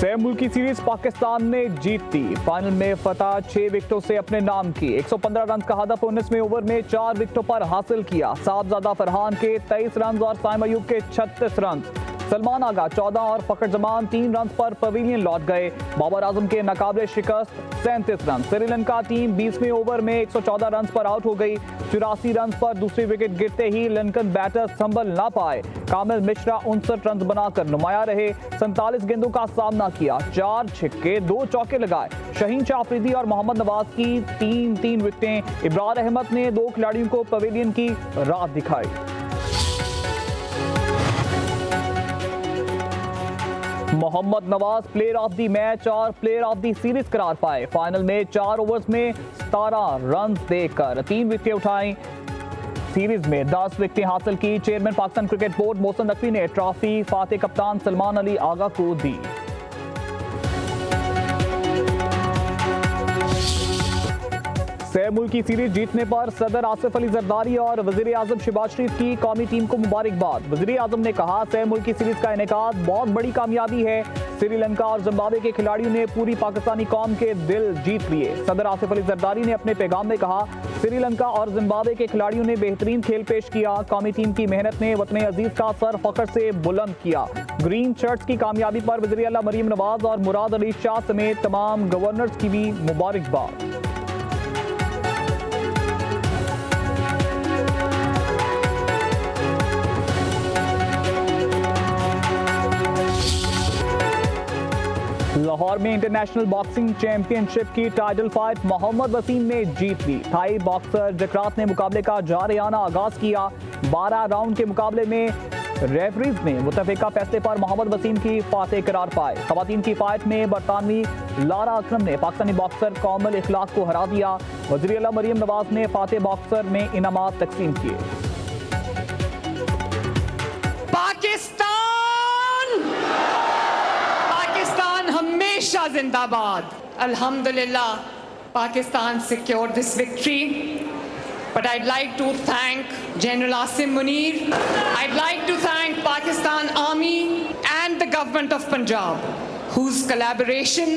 6 मुल्की सीरीज पाकिस्तान ने जीत ली। फाइनल में फतह 6 विकेटों से अपने नाम की। 115 रन का हदफ 19वें ओवर में 4 विकेटों पर हासिल किया। साहबजादा फरहान के 23 रन और साइम अयूब के 36 रन। सलमान आगा 14 और फखर जमान 3 रन पर पवेलियन लौट गए। बाबर आजम के नाकाबिले शिकस्त 37 रन। श्रीलंका टीम 20वें ओवर में 114 रन पर आउट हो गई। 84 रन पर दूसरी विकेट गिरते ही लंकन बैटर संभल ना पाए। कामिल मिश्रा 59 रन बनाकर नुमाया रहे। 47 गेंदों का सामना किया, 4 छक्के 2 चौके लगाए। शहीन शाह अफरीदी और मोहम्मद नवाज की 3 विकेटें। इब्रार अहमद ने 2 खिलाड़ियों को पवेलियन की राह दिखाई। Mohammad Nawaz player of the match और प्लेयर ऑफ द सीरीज करार पाए। फाइनल में 4 ओवर्स में 17 रन देकर 3 विकेटें उठाई। सीरीज में 10 विकेटें हासिल की। Chairman Pakistan cricket board Mohsin Naqvi ने ट्रॉफी फातेह कप्तान सलमान अली आगा को दी। छह मुल्की सीरीज जीतने पर सदर आसिफ अली जरदारी और वजीर आजम शहबाज शरीफ की कौमी टीम को मुबारकबाद। वजीर आजम ने कहा, 6 मुल्की सीरीज का इनेकाद बहुत बड़ी कामयाबी है। श्रीलंका और जिम्बाब्वे के खिलाड़ियों ने पूरी पाकिस्तानी कौम के दिल जीत लिए। सदर आसिफ अली जरदारी ने अपने पैगाम में कहा, श्रीलंका और जिम्बाब्वे के खिलाड़ियों ने बेहतरीन खेल पेश किया। कौमी टीम की मेहनत ने वतन अजीज का सर फख्र से बुलंद किया। ग्रीन शर्ट्स की कामयाबी पर वज़ीर आला मरीम नवाज और मुराद अली शाह समेत तमाम गवर्नर्स की भी मुबारकबाद। लाहौर में इंटरनेशनल बॉक्सिंग चैंपियनशिप की टाइटल फाइट मोहम्मद वसीम ने जीत ली। थाई बॉक्सर जकरात ने मुकाबले का जारियाना आगाज किया। 12 राउंड के मुकाबले में रेफरीज ने मुतफिका फैसले पर मोहम्मद वसीम की फातेह करार पाए। खवातीन की फाइट में बरतानवी लारा अकरम ने पाकिस्तानी बॉक्सर कौमल इखलाक को हरा दिया। वज़ीर आला मरीम नवाज ने फातेह बॉक्सर में इनामात तकसीम किए। हमेशा जिंदाबाद। Alhamdulillah, Pakistan secured this victory. But I'd like to thank General Asim Munir. I'd like to thank Pakistan Army and the government of Punjab, whose collaboration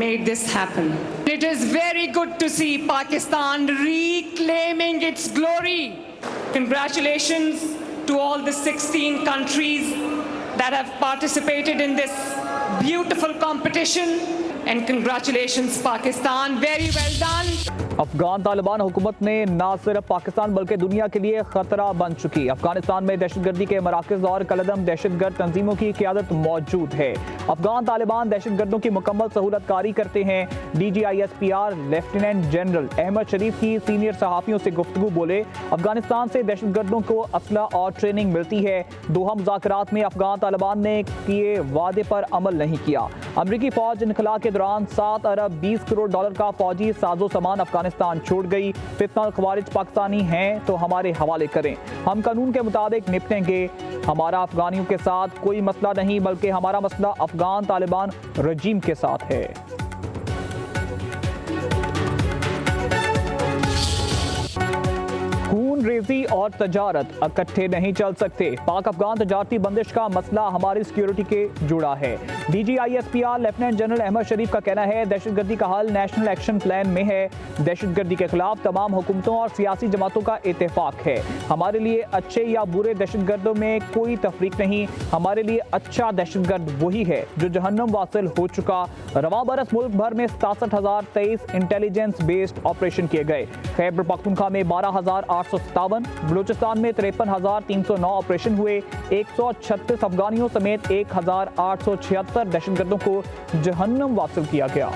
made this happen. It is very good to see Pakistan reclaiming its glory. Congratulations to all the 16 countries that have participated in this beautiful competition, and congratulations Pakistan, very well done. Afghan Taliban हुकूमत ने न सिर्फ पाकिस्तान बल्कि दुनिया के लिए खतरा बन चुकी। अफगानिस्तान में दहशतगर्दी के मराकज़ और कलदम दहशतगर्द तंजीमों की क़यादत मौजूद है। अफगान तालिबान दहशतगर्दों की मुकम्मल सहूलतकारी करते हैं। DGISPR लेफ्टिनेंट जनरल अहमद शरीफ की सीनियर सहाफ़ियों से गुफ्तगू बोले, अफगानिस्तान से दहशतगर्दों को असला और ट्रेनिंग मिलती है। दोहा मुज़ाकरात में अफगान तालिबान ने किए वादे पर अमल नहीं किया। अमरीकी फ़ौज इनखला के दौरान 7 अरब 20 करोड़ डॉलर का फ़ौजी साजो सामान अफगानिस्तान छोड़ गई। फितना खवारिज पाकिस्तानी हैं तो हमारे हवाले करें, हम कानून के मुताबिक निपटेंगे। हमारा अफगानियों के साथ कोई मसला नहीं, बल्कि हमारा मसला अफगान तालिबान रजीम के साथ है। खून रेजी और तजारत इकट्ठे नहीं चल सकते। पाक अफगान तजारती बंदिश का मसला हमारी सिक्योरिटी के जुड़ा है। DGISPR लेफ्टिनेंट जनरल अहमद शरीफ का कहना है, दहशतगर्दी का हल नेशनल एक्शन प्लान में है। दहशतगर्दी के खिलाफ तमाम हुकूमतों और सियासी जमातों का इत्तेफाक है। हमारे लिए अच्छे या बुरे दहशतगर्दों में कोई तफरीक नहीं। हमारे लिए अच्छा दहशतगर्द वही है जो जहन्नम वासिल हो चुका। रवां बरस मुल्क भर में 67,023 इंटेलिजेंस बेस्ड ऑपरेशन किए गए। खैबर पख्तूनख्वा में 12,857, बलूचिस्तान में 53,309 ऑपरेशन हुए। 136 अफगानियों समेत 1,876 दहशतगर्दों को जहन्नम वासिल किया गया।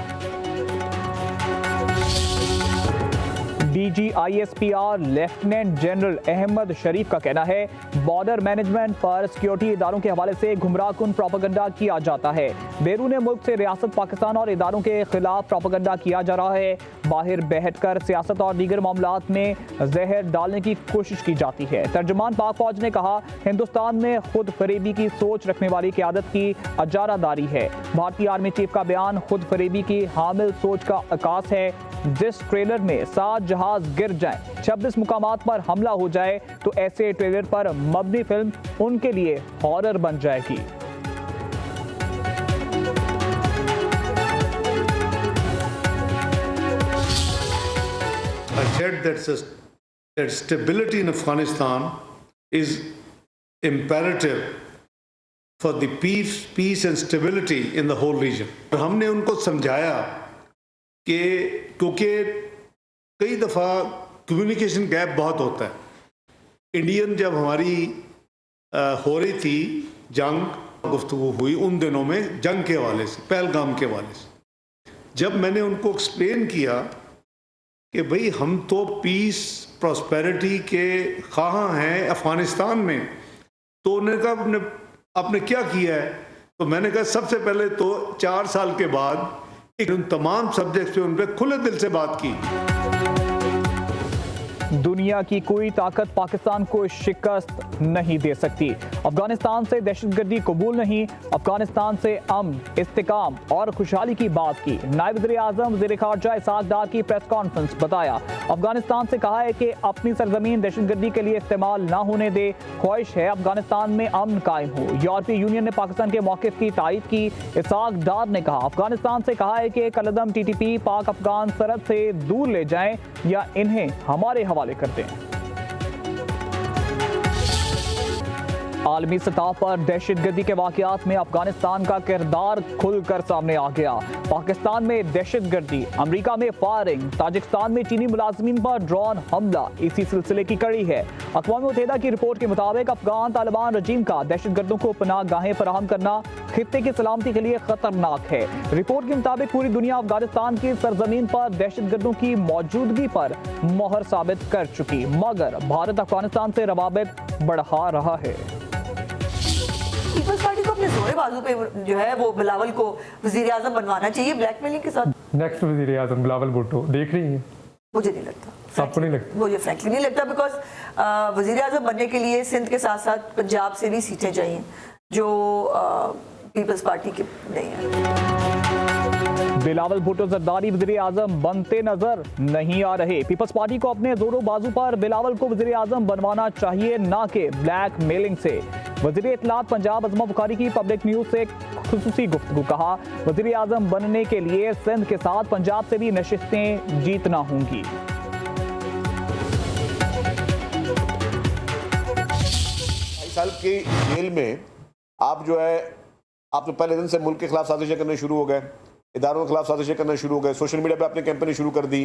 DGISPR लेफ्टिनेंट जनरल अहमद शरीफ का कहना है, बॉर्डर मैनेजमेंट पर सिक्योरिटी इदारों के हवाले से गुमराहकुन प्रोपेगेंडा किया जाता है। बैरून मुल्क से रियासत पाकिस्तान और इदारों के खिलाफ प्रोपेगेंडा किया जा रहा है। बाहर बैठकर सियासत और दीगर मामलात में जहर डालने की कोशिश की जाती है। तर्जुमान पाक फौज ने कहा, हिंदुस्तान में खुद फरेबी की सोच रखने वाली क़यादत की अजारादारी है। भारतीय आर्मी चीफ का बयान खुद फरेबी की हामिल सोच का अकास है। जिस ट्रेलर में 7 जहाज गिर जाएं, 26 मुकामात पर हमला हो जाए, तो ऐसे ट्रेलर पर मबनी फिल्म उनके लिए हॉरर बन जाएगी। said that stability in Afghanistan is imperative for the peace and stability in the whole region. तो हमने उनको समझाया कि क्योंकि कई दफ़ा कम्युनिकेशन गैप बहुत होता है. इंडियन जब हमारी हो रही थी जंग गुफ्तगू हुई उन दिनों में जंग के हवाले से, पहलगाम के हवाले से, जब मैंने उनको एक्सप्लेन किया कि भाई हम तो पीस प्रॉस्पेरिटी के ख्वाह हैं अफ़गानिस्तान में, तो उन्होंने कहा आपने क्या किया है? तो मैंने कहा सबसे पहले तो 4 साल के बाद उन तमाम सब्जेक्ट्स पे उन पर खुले दिल से बात की. दुनिया की कोई ताकत पाकिस्तान को शिकस्त नहीं दे सकती. अफगानिस्तान से दहशतगर्दी कबूल नहीं. अफगानिस्तान से अमन, इस्तेकाम और खुशहाली की बात की. नायब वज़ीर आज़म वज़ीर ख़ारजा इसहाक़ डार की प्रेस कॉन्फ्रेंस. बताया अफगानिस्तान से कहा है कि अपनी सरजमीन दहशतगर्दी के लिए इस्तेमाल ना होने दे. ख्वाहिश है अफगानिस्तान में अमन कायम हो. यूरोपीय यूनियन ने पाकिस्तान के मौक़िफ़ की तायीद की. इसहाक़ डार ने कहा अफगानिस्तान से कहा है कि कलदम TTP पाक अफगान सरहद से दूर ले जाएं या इन्हें हमारे हवाले कर दें. आलमी सतह पर दहशतगर्दी के वाक़यात में अफगानिस्तान का किरदार खुलकर सामने आ गया. पाकिस्तान में दहशतगर्दी, अमरीका में फायरिंग, ताजिकिस्तान में चीनी मुलाजिमीन पर ड्रोन हमला इसी सिलसिले की कड़ी है. अक़वाम मुत्तहिदा की रिपोर्ट के मुताबिक अफगान तालिबान रजीम का दहशतगर्दों को पनाह गाहें फराहम करना खित्ते की सलामती के लिए खतरनाक है. रिपोर्ट के मुताबिक पूरी दुनिया अफगानिस्तान की सरजमीन पर दहशतगर्दों की मौजूदगी पर मोहर साबित कर चुकी, मगर भारत अफगानिस्तान से रवाबित बढ़ा रहा है. पीपल्स पार्टी को अपने जोरे बाजू पे जो है वो बिलावल को वजीर आजम बनवाना चाहिए ब्लैकमेलिंग के साथ. नेक्स्ट वजीर आजम बिलावल भुट्टो देख रही हैं? मुझे नहीं लगता. आपको नहीं लगता? मुझे फ्रैंकली नहीं लगता, बिकॉज वजीर आजम बनने के लिए सिंध के साथ साथ पंजाब से भी सीटें चाहिए जो पीपल्स पार्टी की नहीं है. बिलावल भुट्टो जरदारी वज़ीर आज़म बनते नजर नहीं आ रहे. पीपल्स पार्टी को अपने जोरों बाजू पर बिलावल को वज़ीर आज़म बनवाना चाहिए, ना कि ब्लैक मेलिंग से. वज़ीर इत्तलात पंजाब अज़मा बुखारी की पब्लिक न्यूज़ से खुसूसी गुफ्तगू. कहा वज़ीर आज़म बनने के लिए सिंध के साथ पंजाब से भी नशिस्तें जीतना होंगी. 2 साल की जेल में आप जो है, आप तो पहले दिन से मुल्क के खिलाफ साजिशें करने शुरू हो गए, इदारों के खिलाफ साजिशें करना शुरू हो गए, सोशल मीडिया पे आपने कैंपेनिंग शुरू कर दी.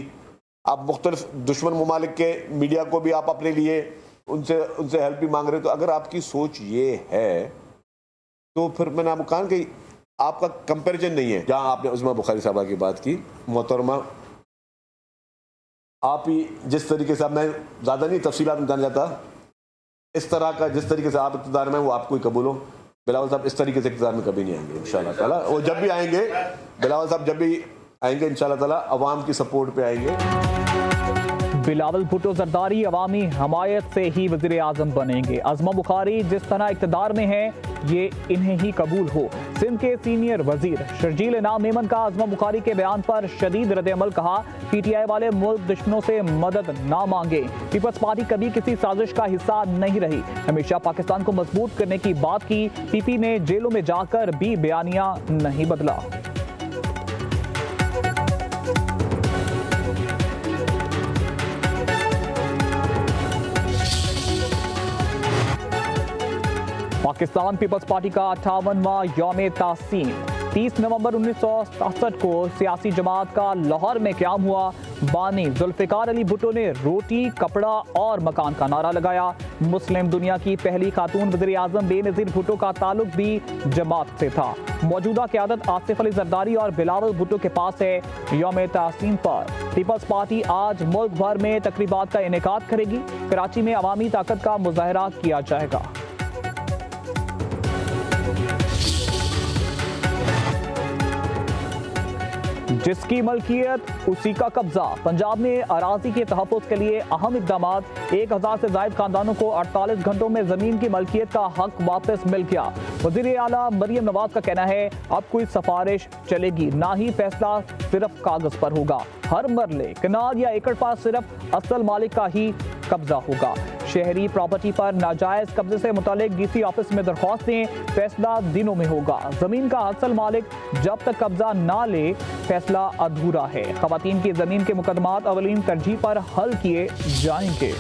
आप मुख्तलिफ दुश्मन ममालिक के मीडिया को भी आप अपने लिए उनसे हेल्प भी मांग रहे हो. तो अगर आपकी सोच ये है तो फिर मैंने आपको कहा कि आपका कंपैरिजन नहीं है. जहाँ आपने अज़मा बुखारी साहबा की बात की, मोहतरमा आप ही जिस तरीके से, मैं ज़्यादा नहीं तफसीलात में जाना जाता, इस तरह का जिस तरीके से आप इक़्तिदार में वो आपको ही कबूल हो. बिलावल साहब इस तरीके से इक़्तिदार में कभी नहीं आएंगे इंशाअल्लाह ताला. वो जब भी आएंगे, बिलावल साहब जब भी आएंगे इंशाअल्लाह ताला अवाम की सपोर्ट पे आएंगे. बिलावल भुट्टो जरदारी अवामी हमायत से ही वज़ीर आज़म बनेंगे. अज़मा बुखारी जिस तरह इक़्तिदार में है ये इन्हें ही कबूल हो. सिंध के सीनियर वजीर शर्जील इनाम मेमन का अज़मा बुखारी के बयान पर शदीद रद्द-ए-अमल. कहा PTI वाले मुल्क दुश्मनों से मदद ना मांगे. पीपल्स पार्टी कभी किसी साजिश का हिस्सा नहीं रही, हमेशा पाकिस्तान को मजबूत करने की बात की. PP ने जेलों में जाकर भी बयानिया नहीं बदला. पाकिस्तान पीपल्स पार्टी का 58वां यौम तासीम 30 नवंबर 1967 को सियासी जमात का लाहौर में क़याम हुआ. बानी जुल्फ़िकार अली भुट्टो ने रोटी, कपड़ा और मकान का नारा लगाया. मुस्लिम दुनिया की पहली खातून वज़ीर आज़म बेनज़ीर भुट्टो का ताल्लुक भी जमात से था. मौजूदा क़यादत आसिफ अली जरदारी और बिलावल भुट्टो के पास है. यौम तासीम पर पीपल्स पार्टी आज मुल्क भर में तकरीबात का इनेकाद करेगी. कराची में अवामी ताकत का मुजाहरा किया जाएगा. जिसकी मलकियत उसी का कब्जा. पंजाब में अराजी के तहफ़्फ़ुज़ के लिए अहम इक़दाम. 1000 से ज़ायद खानदानों को 48 घंटों में ज़मीन की मलकियत का हक वापस मिल गया. वज़ीर आला मरियम नवाज का कहना है अब कोई सिफारिश चलेगी, ना ही फैसला सिर्फ कागज़ पर होगा. हर मरले, कनाल या एकड़ पर सिर्फ असल मालिक का ही कब्जा होगा। शहरी प्रॉपर्टी पर नाजायज कब्जे से मुतालिक डीसी ऑफिस में दरख्वास्त दें, फैसला दिनों में होगा। जमीन का असल मालिक जब तक कब्जा ना ले फैसला अधूरा है। खवातीन की जमीन के मुकदमात अवलीन तरजीह पर हल किए जाएंगे।